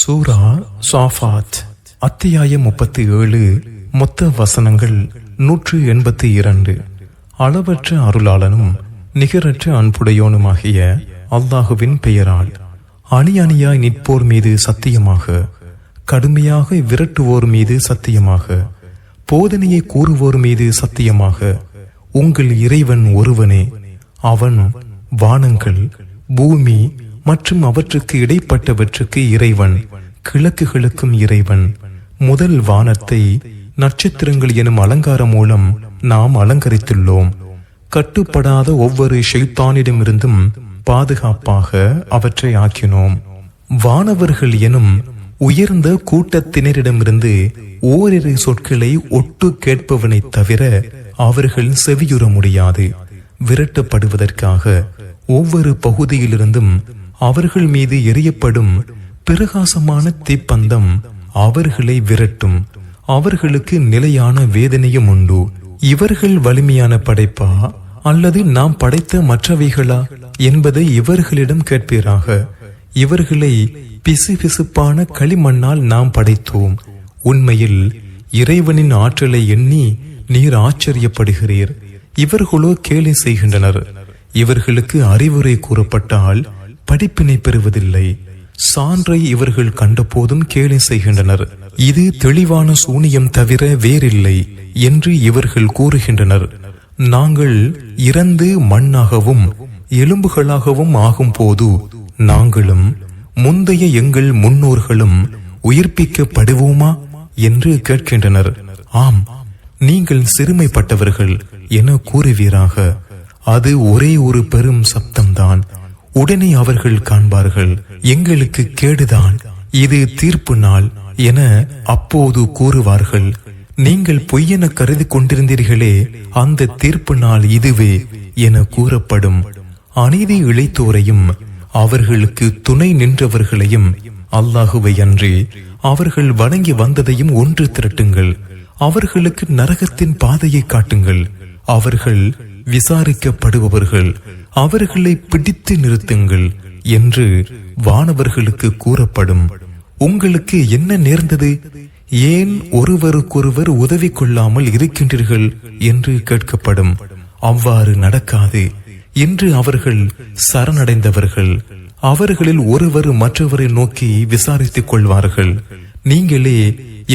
சூரா சாஃபாத் அத்தியாயம் 37. மொத்த வசனங்கள் 182. அளவற்ற அருளாளனும் நிகரற்ற அன்புடையோனுமாகிய அல்லாஹுவின் பெயரால். அணி அணியாய் நிற்போர் மீது சத்தியமாக, கடுமையாக விரட்டுவோர் மீது சத்தியமாக, போதனையை கூறுவோர் மீது சத்தியமாக, உங்கள் இறைவன் ஒருவனே. அவன் வானங்கள், பூமி மற்றும் அவற்றுக்கு இடைப்பட்டவற்றுக்கு இறைவன், கிழக்குகளுக்கும் இறைவன். முதல் வானத்தை நட்சத்திரங்கள் எனும் அலங்காரம் மூலம் நாம் அலங்கரித்துள்ளோம். கட்டுப்படாத ஒவ்வொரு ஷைத்தானிடமிருந்தும் பாதுகாப்பாக அவற்றை ஆக்கினோம். வானவர்கள் எனும் உயர்ந்த கூட்டத்தினரிடமிருந்து ஓரிரு சொற்களை ஒட்டு கேட்பவனை தவிர அவர்கள் செவியுற முடியாது. விரட்டப்படுவதற்காக ஒவ்வொரு பகுதியிலிருந்தும் அவர்கள் மீது எரியப்படும் பிரகாசமான தீப்பந்தம் அவர்களை விரட்டும். அவர்களுக்கு நிலையான வேதனையும் உண்டு. இவர்கள் வலிமையான படைப்பா அல்லது நாம் படைத்த மற்றவைகளா என்பதை இவர்களிடம் கேட்பீராக. இவர்களை பிசுபிசுப்பான களிமண்ணால் நாம் படைத்தோம். உண்மையில் இறைவனின் ஆற்றலை எண்ணி நீர் ஆச்சரியப்படுகிறீர். இவர்களோ கேலி செய்கின்றனர். இவர்களுக்கு அறிவுரை கூறப்பட்டால் படிப்பினை பெறுவதில்லை. சான்றை இவர்கள் கண்டபோதும் கேலி செய்கின்றனர். இது தெளிவான சூனியம் தவிர வேறில்லை என்று இவர்கள் கூறுகின்றனர். நாங்கள் இறந்து மண்ணாகவும் எலும்புகளாகவும் ஆகும் போது நாங்களும் முந்தைய எங்கள் முன்னோர்களும் உயிர்ப்பிக்கப்படுவோமா என்று கேட்கின்றனர். ஆம், நீங்கள் சிறுமைப்பட்டவர்கள் என கூறுவீராக. அது ஒரே ஒரு பெரும் சப்தம்தான். உடனே அவர்கள் காண்பார்கள், எங்களுக்கு கேடுதான், இது தீர்ப்பு நாள் என அப்போது கூறுவார்கள். நீங்கள் பொய்யென கருதி கொண்டிருந்தீர்களே, அந்த தீர்ப்பு நாள் இதுவே என கூறப்படும். அநீதி இழைத்தோரையும் அவர்களுக்கு துணை நின்றவர்களையும் அல்லாஹுவை அன்றி அவர்கள் வணங்கி வந்ததையும் ஒன்று திரட்டுங்கள். அவர்களுக்கு நரகத்தின் பாதையை காட்டுங்கள். அவர்கள் விசாரிக்கப்படுபவர்கள். அவர்களை பிடித்து நிறுத்துங்கள் என்று வானவர்களுக்கு கூறப்படும். உங்களுக்கு என்ன நேர்ந்தது? ஏன் ஒருவருக்கொருவர் உதவி கொள்ளாமல் இருக்கின்றீர்கள் என்று கேட்கப்படும். அவ்வாறு நடக்காது என்று அவர்கள் சரணடைந்தவர்கள். அவர்களில் ஒருவர் மற்றவரை நோக்கி விசாரித்துக் கொள்வார்கள். நீங்களே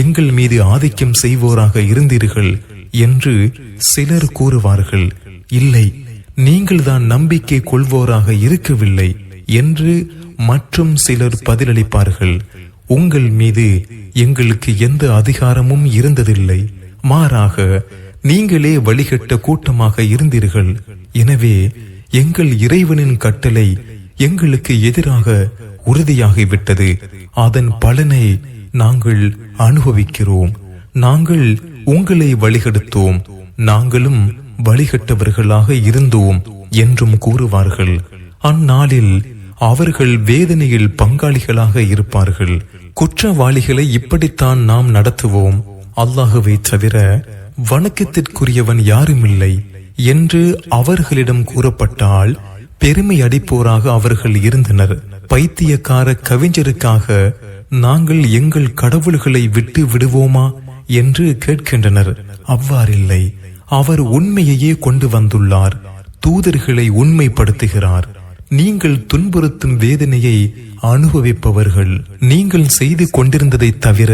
எங்கள் மீது ஆதிக்கம் செய்வோராக இருந்தீர்கள் என்று சிலர் கூறுவார்கள். இல்லை, நீங்கள் தான் நம்பிக்கை கொள்வோராக இருக்கவில்லை என்று மற்றும் சிலர் பதிலளிப்பார்கள். உங்கள் மீது எங்களுக்கு எந்த அதிகாரமும் இருந்ததில்லை. மாறாக நீங்களே வழிகட்ட கூட்டமாக இருந்தீர்கள். எனவே எங்கள் இறைவனின் கட்டளை எங்களுக்கு எதிராக உறுதியாகிவிட்டது. அதன் பலனை நாங்கள் அனுபவிக்கிறோம். நாங்கள் உங்களை வழிகெடுத்தோம், நாங்களும் வழிகட்டவர்களாக இருந்தோம் என்றும் கூறுவார்கள். அந்நாளில் அவர்கள் வேதனையில் பங்காளிகளாக இருப்பார்கள். குற்றவாளிகளை இப்படித்தான் நாம் நடத்துவோம். அல்லாஹுவை தவிர வணக்கத்திற்குரியவன் யாருமில்லை என்று அவர்களிடம் கூறப்பட்டால் பெருமை அடிப்போராக அவர்கள் இருந்தனர். பைத்தியக்கார கவிஞருக்காக நாங்கள் எங்கள் கடவுள்களை விட்டு விடுவோமா என்று கேட்கின்றனர். அவ்வாறில்லை. அவர் உண்மையையே கொண்டு வந்துள்ளார். தூதர்களை உண்மைப்படுத்துகிறார். நீங்கள் துன்புறுத்தும் வேதனையை அனுபவிப்பவர்கள். நீங்கள் செய்து கொண்டிருந்ததை தவிர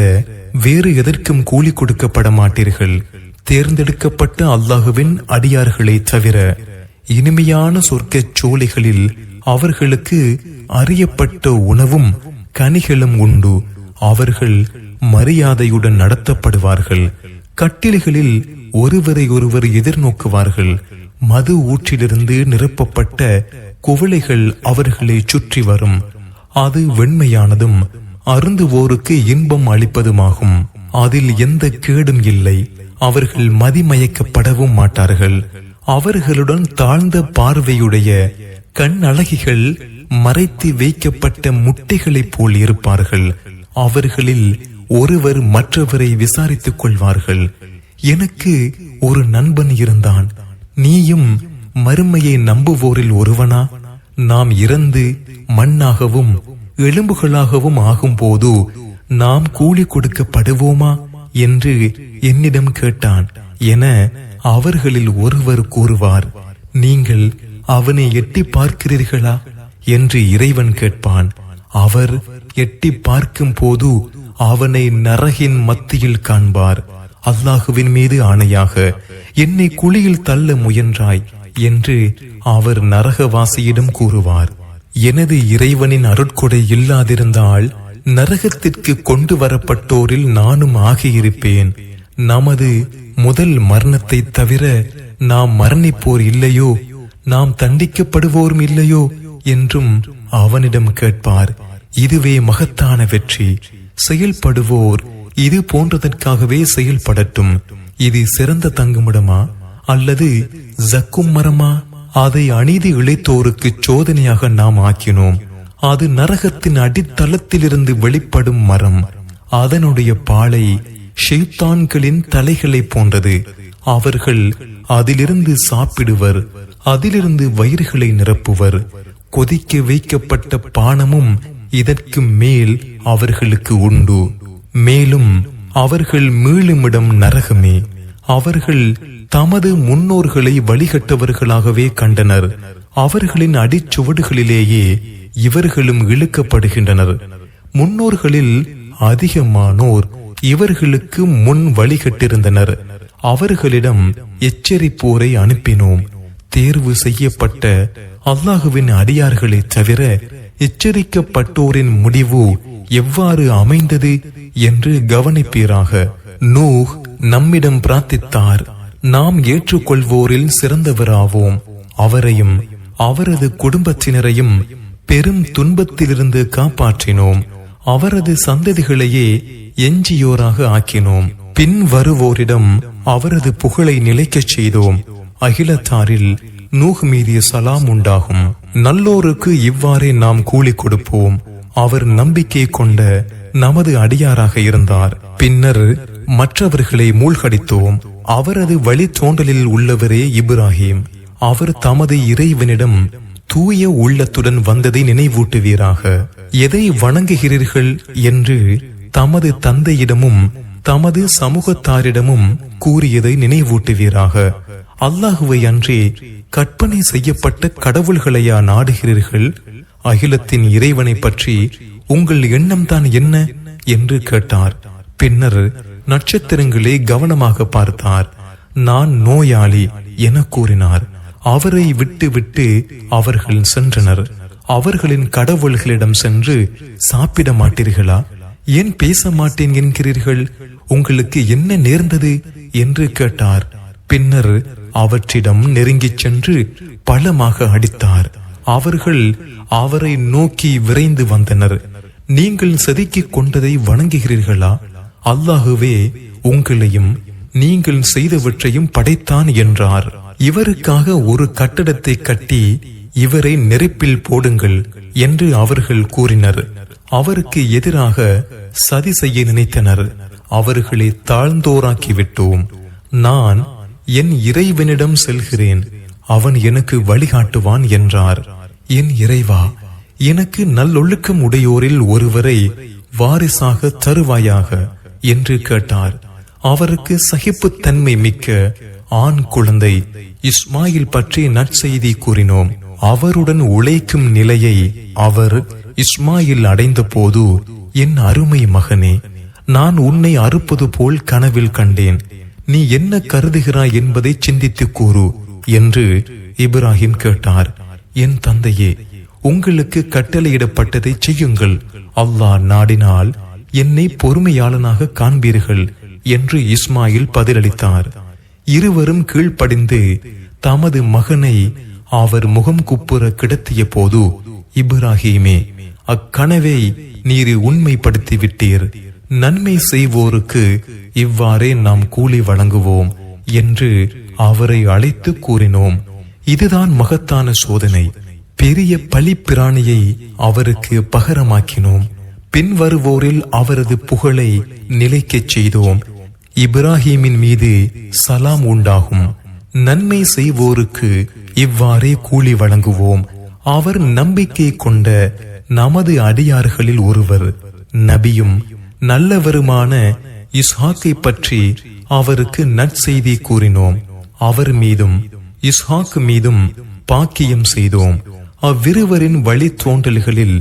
வேறு எதற்கும் கூலி கொடுக்கப்பட மாட்டீர்கள். தேர்ந்தெடுக்கப்பட்ட அல்லாஹுவின் அடியார்களை தவிர இனிமையான சொர்க்க சோலைகளில் அவர்களுக்கு அறியப்பட்ட உணவும் கனிகளும் உண்டு. அவர்கள் மரியாதையுடன் நடத்தப்படுவார்கள். கட்டில்களில் ஒருவரை ஒருவர் எதிர்நோக்குவார்கள். மது ஊற்றிலிருந்து நிரப்பப்பட்ட குவளைகள் அவர்களை சுற்றி வரும். அது வெண்மையானதும் அருந்துவோருக்கு இன்பம் அளிப்பதுமாகும். அதில் எந்த கேடும் இல்லை. அவர்கள் மதிமயக்கப்படவும் மாட்டார்கள். அவர்களுடன் தாழ்ந்த பார்வையுடைய கண் அழகிகள் மறைத்து வைக்கப்பட்ட முட்டைகளைப் போல் இருப்பார்கள். அவர்களில் ஒருவர் மற்றவரை விசாரித்துக் கொள்வார்கள். எனக்கு ஒரு நண்பன் இருந்தான். நீயும் மறுமையை நம்புவோரில் ஒருவனா? நாம் இறந்து மண்ணாகவும் எலும்புகளாகவும் ஆகும்போது நாம் கூலி கொடுக்கப்படுவோமா என்று என்னிடம் கேட்டான் என அவர்களில் ஒருவர் கூறுவார். நீங்கள் அவனை எட்டி பார்க்கிறீர்களா என்று இறைவன் கேட்பான். அவர் எட்டி பார்க்கும் போது அவனை நரகின் மத்தியில் காண்பார். அல்லாஹுவின் மீது ஆணையாக என்னை குழியில் தள்ள முயன்றாய் என்று அவர் நரகவாசியிடம் கூறுவார். எனது இறைவனின் அருட்கொடை இல்லாதிருந்தால் நரகத்திற்கு கொண்டு வரப்பட்டோரில் நானும் ஆகியிருப்பேன். நமது முதல் மரணத்தை தவிர நாம் மரணிப்போர் இல்லையோ, நாம் தண்டிக்கப்படுவோரும் இல்லையோ என்றும் அவனிடம் கேட்பார். இதுவே மகத்தான வெற்றி. செயல்படுவோர் இது போன்றதற்காகவே செயல்படட்டும். இது சிறந்த தங்குமிடமா அல்லது ஜக்கும் மரமா? அதை அநீதி இழைத்தோருக்கு சோதனையாக நாம் ஆக்கினோம். அது நரகத்தின் அடித்தளத்திலிருந்து வெளிப்படும் மரம். அதனுடைய பாலை ஷைத்தான்களின் தலைகளை போன்றது. அவர்கள் அதிலிருந்து சாப்பிடுவர், அதிலிருந்து வயிறுகளை நிரப்புவர். கொதிக்க வைக்கப்பட்ட பானமும் இதற்கு மேல் அவர்களுக்கு உண்டு. மேலும் அவர்கள் மீளுமிடம் நரகமே. அவர்கள் தமது முன்னோர்களை வழிகட்டவர்களாகவே கண்டனர். அவர்களின் அடிச்சுவடுகளிலேயே இவர்களும் இழுக்கப்படுகின்றனர். முன்னோர்களில் அதிகமானோர் இவர்களுக்கு முன் வழிகட்டிருந்தனர். அவர்களிடம் எச்சரிப்போரை அனுப்பினோம். தேர்வு செய்யப்பட்ட அல்லாஹுவின் அடியார்களை தவிர எச்சரிக்கப்பட்டோரின் முடிவு எவ்வாறு அமைந்தது என்று கவனிப்பீராக. நூஹ் நம்மிடம் பிரார்த்தித்தார், நாம் ஏற்றுக்கொள்வோரில் சிறந்தவராவோம். அவரையும் அவரது குடும்பத்தினரையும் பெரும் துன்பத்திலிருந்து காப்பாற்றினோம். அவரது சந்ததிகளையே எஞ்சியோராக ஆக்கினோம். பின் வருவோரிடம் அவரது புகழை நிலைக்கச் செய்தோம். அகிலத்தாரில் நூஹ் மீது சலாம் உண்டாகும். நல்லோருக்கு இவ்வாறே நாம் கூலி கொடுப்போம். அவர் நம்பிக்கை கொண்ட நமது அடியாராக இருந்தார். பின்னர் மற்றவர்களை மூழ்கடித்தோம். அவரது வழி தோன்றலில் உள்ளவரே இப்ராஹிம். அவர் தமது இறைவனிடம் தூய உள்ளத்துடன் வந்ததை நினைவூட்டுவீராக. எதை வணங்குகிறீர்கள் என்று தமது தந்தையிடமும் தமது சமூகத்தாரிடமும் கூறியதை நினைவூட்டுவீராக. அல்லாஹுவை அன்றி கற்பனை செய்யப்பட்ட கடவுள்களையா நாடுகிறீர்கள்? அகிலத்தின் இறைவனை பற்றி உங்கள் எண்ணம் தான் என்ன என்று கேட்டார். பின்னர் நட்சத்திரங்களை கவனமாக பார்த்தார். நான் நோயாளி என கூறினார். அவரை விட்டு விட்டு அவர்கள் சென்றனர். அவர்களின் கடவுள்களிடம் சென்று, சாப்பிட மாட்டீர்களா? ஏன் பேச மாட்டேன் என்கிறீர்கள்? உங்களுக்கு என்ன நேர்ந்தது என்று கேட்டார். பின்னர் அவற்றிடம் நெருங்கிச் சென்று பலமாக அடித்தார். அவர்கள் அவரை நோக்கி விரைந்து வந்தனர். நீங்கள் செதுக்கிக் கொண்டதை வணங்குகிறீர்களா? அல்லாஹுவே உங்களையும் நீங்கள் செய்தவற்றையும் படைத்தான் என்றார். இவருக்காக ஒரு கட்டடத்தை கட்டி இவரை நெருப்பில் போடுங்கள் என்று அவர்கள் கூறினர். அவருக்கு எதிராக சதி செய்ய நினைத்தனர். அவர்களை தாழ்ந்தோராக்கிவிட்டோம். நான் என் இறைவனிடம் செல்கிறேன், அவன் எனக்கு வழிகாட்டுவான் என்றார். என் இறைவா, எனக்கு நல்லொழுக்கம் உடையோரில் ஒருவரை வாரிசாக தருவாயாக என்று கேட்டார். அவருக்கு சகிப்புத்தன்மை மிக்க ஆண் குழந்தை இஸ்மாயில் பற்றி நற்செய்தி கூறினோம். அவருடன் உழைக்கும் நிலையை அவர் இஸ்மாயில் அடைந்த போது, என் அருமை மகனே, நான் உன்னை அறுப்பது போல் கனவில் கண்டேன். நீ என்ன கருதுகிறாய் என்பதை சிந்தித்து கூறு என்று இப்ராஹிம் கேட்டார். என் தந்தையே, உங்களுக்கு கட்டளையிடப்பட்டதை செய்யுங்கள். அல்லாஹ் நாடினால் என்னை பொறுமையாளனாக காண்பீர்கள் என்று இஸ்மாயில் பதிலளித்தார். இருவரும் கீழ்ப்படிந்து தமது மகனை அவர் முகம் குப்புற கிடத்திய போது, இப்ராஹிமே, அக்கனவை நீர் உண்மைப்படுத்தி விட்டீர். நன்மை செய்வோருக்கு இவ்வாறே நாம் கூலி வழங்குவோம் என்று அவரை அழைத்து கூறினோம். இதுதான் மகத்தான சோதனை. பெரிய பலிப்பிராணியை அவருக்கு பகரமாக்கினோம். பின் வருவோரில் அவரது புகழை நிலைக்கச் செய்தோம். இப்ராஹிமின் மீது சலாம் உண்டாகும். நன்மை செய்வோருக்கு இவ்வாறே கூலி வழங்குவோம். அவர் நம்பிக்கை கொண்ட நமது அடியார்களில் ஒருவர். நபியும் நல்லவருமான இஸ்ஹாக்கை பற்றி அவருக்கு நற்செய்தி கூறினோம். அவர் மீதும் இஸ்ஹாக் மீதும் பாக்கியம் செய்தோம். அவ்விருவரின் வழித்தோன்றல்களில்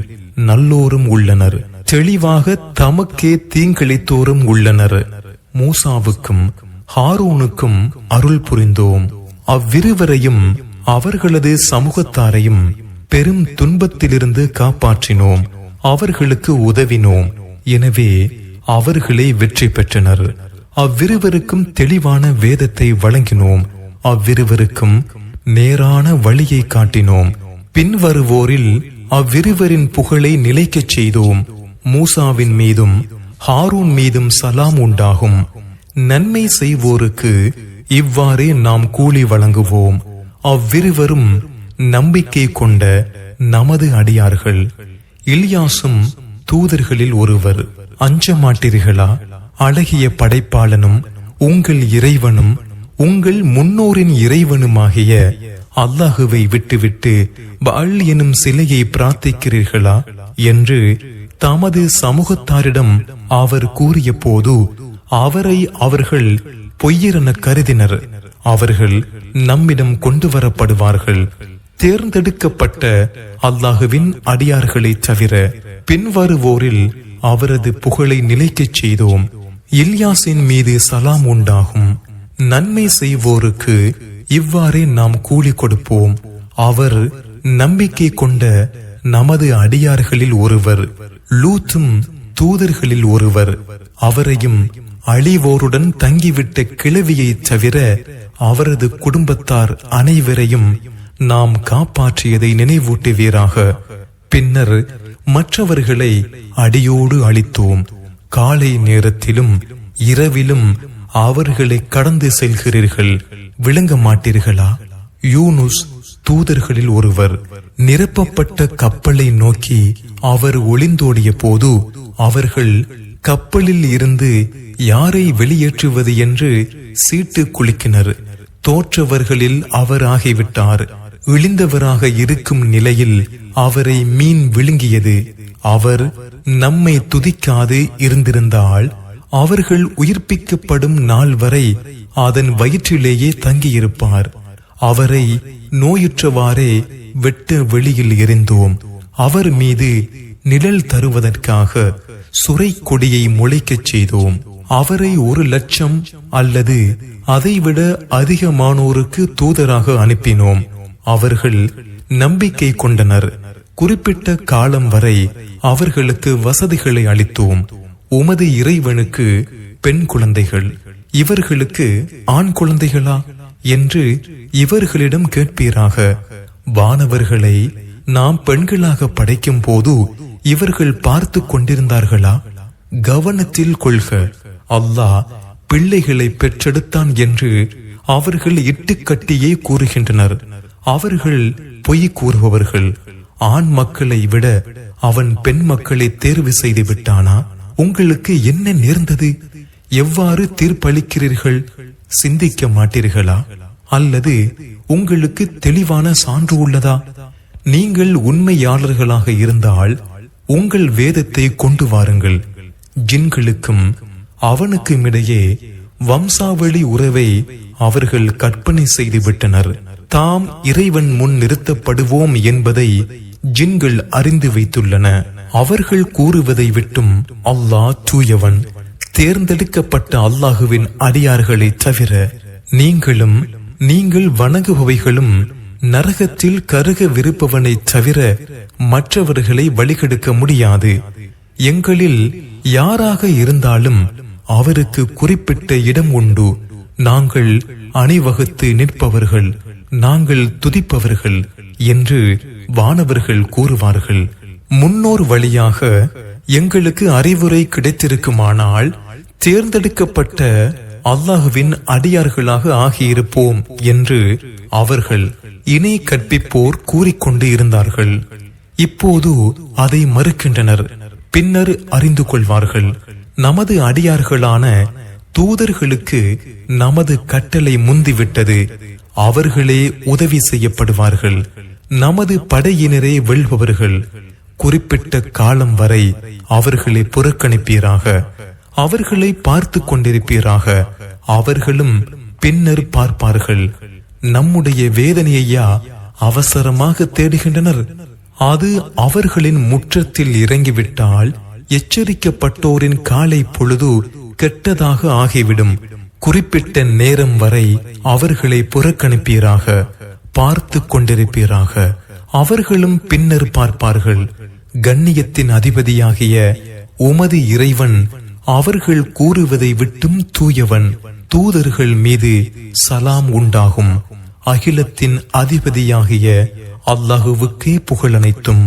நல்லோரும் உள்ளனர், தெளிவாக தமக்கே தீங்கிழைத்தோரும் உள்ளனர். மூசாவுக்கும் ஹாரூனுக்கும் அருள் புரிந்தோம். அவ்விருவரையும் அவர்களது சமூகத்தாரையும் பெரும் துன்பத்திலிருந்து காப்பாற்றினோம். அவர்களுக்கு உதவினோம். எனவே அவர்களே வெற்றி பெற்றனர். அவ்விருவருக்கும் தெளிவான வேதத்தை வழங்கினோம். அவ்விருவருக்கும் நேரான வழியை காட்டினோம். பின்வருவோரில் அவ்விருவரின் புகழை நிலைக்கச் செய்தோம். மூசாவின் மீதும் ஹாரூன் மீதும் சலாம் உண்டாகும். நன்மை செய்வோருக்கு இவ்வாறே நாம் கூலி வழங்குவோம். அவ்விருவரும் நம்பிக்கை கொண்ட நமது அடியார்கள். இல்யாசும் தூதர்களில் ஒருவர். அஞ்ச மாட்டீர்களா? அழகிய படைப்பாளனும் உங்கள் இறைவனும் உங்கள் முன்னோரின் இறைவனுமாகிய அல்லாஹுவை விட்டுவிட்டு பால் எனும் சிலையை பிரார்த்திக்கிறீர்களா என்று தமது சமூகத்தாரிடம் அவர் கூறிய போது அவரை அவர்கள் பொய்யரென கருதினர். அவர்கள் நம்மிடம் கொண்டு வரப்படுவார்கள். தேர்ந்தெடுக்கப்பட்ட அல்லாஹுவின் அடியார்களை தவிர பின்வருவோரில் அவரது புகழை நிலைக்கச் செய்தோம். இல்யாசின் மீது சலாம் உண்டாகும். நன்மை செய்வோருக்கு இவ்வாறே நாம் கூலி கொடுப்போம். அவர் நம்பிக்கை கொண்ட நமது அடியார்களில் ஒருவர். லூத்தும் தூதர்களில் ஒருவர். அவரையும் அழிவோருடன் தங்கிவிட்ட கிழவியை தவிர அவரது குடும்பத்தார் அனைவரையும் நாம் காப்பாற்றியதை நினைவூட்டுவீராக. பின்னர் மற்றவர்களை அடியோடு அழித்தோம். காலை நேரத்திலும் இரவிலும் அவர்களை கடந்து செல்கிறீர்கள், விளங்க மாட்டீர்களா? யூனுஸ் தூதர்களில் ஒருவர். நிரப்பப்பட்ட கப்பலை நோக்கி அவர் ஒளிந்தோடிய போது அவர்கள் கப்பலில் இருந்து யாரை வெளியேற்றுவது என்று சீட்டு குலுக்கினர். தோற்றவர்களில் அவர் ஆகிவிட்டார். இழிந்தவராக இருக்கும் நிலையில் அவரை மீன் விழுங்கியது. அவர் நம்மை துதிக்காது இருந்திருந்தால் அவர்கள் உயிர்ப்பிக்கப்படும் நாள் வரை அதன் வயிற்றிலேயே தங்கியிருப்பார். அவரை நோயுற்றவாறே வெட்ட வெளியில் எறிந்தோம். அவர் மீது நிழல் தருவதற்காக சுரை கொடியை முளைக்கச் செய்தோம். அவரை 1,00,000 அல்லது அதைவிட அதிகமானோருக்கு தூதராக அனுப்பினோம். அவர்கள் நம்பிக்கை கொண்டனர். குறிப்பிட்ட காலம் வரை அவர்களுக்கு வசதிகளை அளித்தோம். உமது இறைவனுக்கு பெண் குழந்தைகள், இவர்களுக்கு ஆண் குழந்தைகளா என்று இவர்களிடம் கேட்பீராக. வானவர்களை நாம் பெண்களாக படைக்கும் போது இவர்கள் பார்த்து கொண்டிருந்தார்களா? கவனத்தில் கொள்க, அல்லாஹ் பிள்ளைகளை பெற்றெடுத்தான் என்று அவர்கள் இட்டுக்கட்டியே கூறுகின்றனர். அவர்கள் பொய் கூறுபவர்கள். ஆண் மக்களை விட அவன் பெண் மக்களை தேர்வு செய்து விட்டானா? உங்களுக்கு என்ன நேர்ந்தது? எவ்வாறு தீர்ப்பளிக்கிறீர்கள்? சிந்திக்க மாட்டீர்களா? அல்லது உங்களுக்கு தெளிவான சான்று உள்ளதா? நீங்கள் உண்மையாளர்களாக இருந்தால் உங்கள் வேதத்தை கொண்டு வாருங்கள். ஜின்களுக்கும் அவனுக்கும் இடையே வம்சாவளி உறவை அவர்கள் கற்பனை செய்து விட்டனர். தாம் இறைவன் முன் நிறுத்தப்படுவோம் என்பதை ஜின்கள் அறிந்து வைத்துள்ளன. அவர்கள் கூறுவதை விட்டும் அல்லாஹ் தூயவன். தேர்ந்தெடுக்கப்பட்ட அல்லாஹுவின் அடியார்களை தவிர நீங்களும் நீங்கள் வணங்குபவைகளும் நரகத்தில் கருகவிருப்பவனை தவிர மற்றவர்களை வழிகெடுக்க முடியாது. எங்களில் யாராக இருந்தாலும் அவருக்கு குறிப்பிட்ட இடம் உண்டு. நாங்கள் அணிவகுத்து நிற்பவர்கள், நாங்கள் துதிப்பவர்கள் என்று வானவர்கள் கூறுவார்கள். முன்னோர் வழியாக எங்களுக்கு அறிவுரை கிடைத்திருக்குமானால் தேர்ந்தெடுக்கப்பட்ட அல்லாஹுவின் அடியார்களாக ஆகியிருப்போம் என்று அவர்கள் இணை கற்பிப்போர் கூறிக்கொண்டு இருந்தார்கள். இப்போது அதை மறுக்கின்றனர். பின்னர் அறிந்து கொள்வார்கள். நமது அடியார்களான தூதர்களுக்கு நமது கட்டளை முந்திவிட்டது. அவர்களே உதவி செய்யப்படுவார்கள். நமது படையினரே வெல்பவர்கள். குறிப்பிட்ட காலம் வரை அவர்களை புறக்கணிப்பீராக. அவர்களை பார்த்து கொண்டிருப்பீராக. அவர்களும் பின்னர் பார்ப்பார்கள். நம்முடைய வேதனையா அவசரமாக தேடுகின்றனர். அது அவர்களின் முற்றத்தில் இறங்கிவிட்டால் எச்சரிக்கப்பட்டோரின் காலை பொழுது கெட்டதாக ஆகிவிடும். குறிப்பிட்ட நேரம் வரை அவர்களை புறக்கணிப்பீராக, பார்த்து கொண்டிருப்பீராக. அவர்களும் பின்னர் பார்ப்பார்கள். கண்ணியத்தின் அதிபதியாகிய உமது இறைவன் அவர்கள் கூறுவதை விட்டும் தூயவன். தூதர்கள் மீது சலாம் உண்டாகும். அகிலத்தின் அதிபதியாகிய அல்லாஹுவுக்கே புகழனைத்தும்.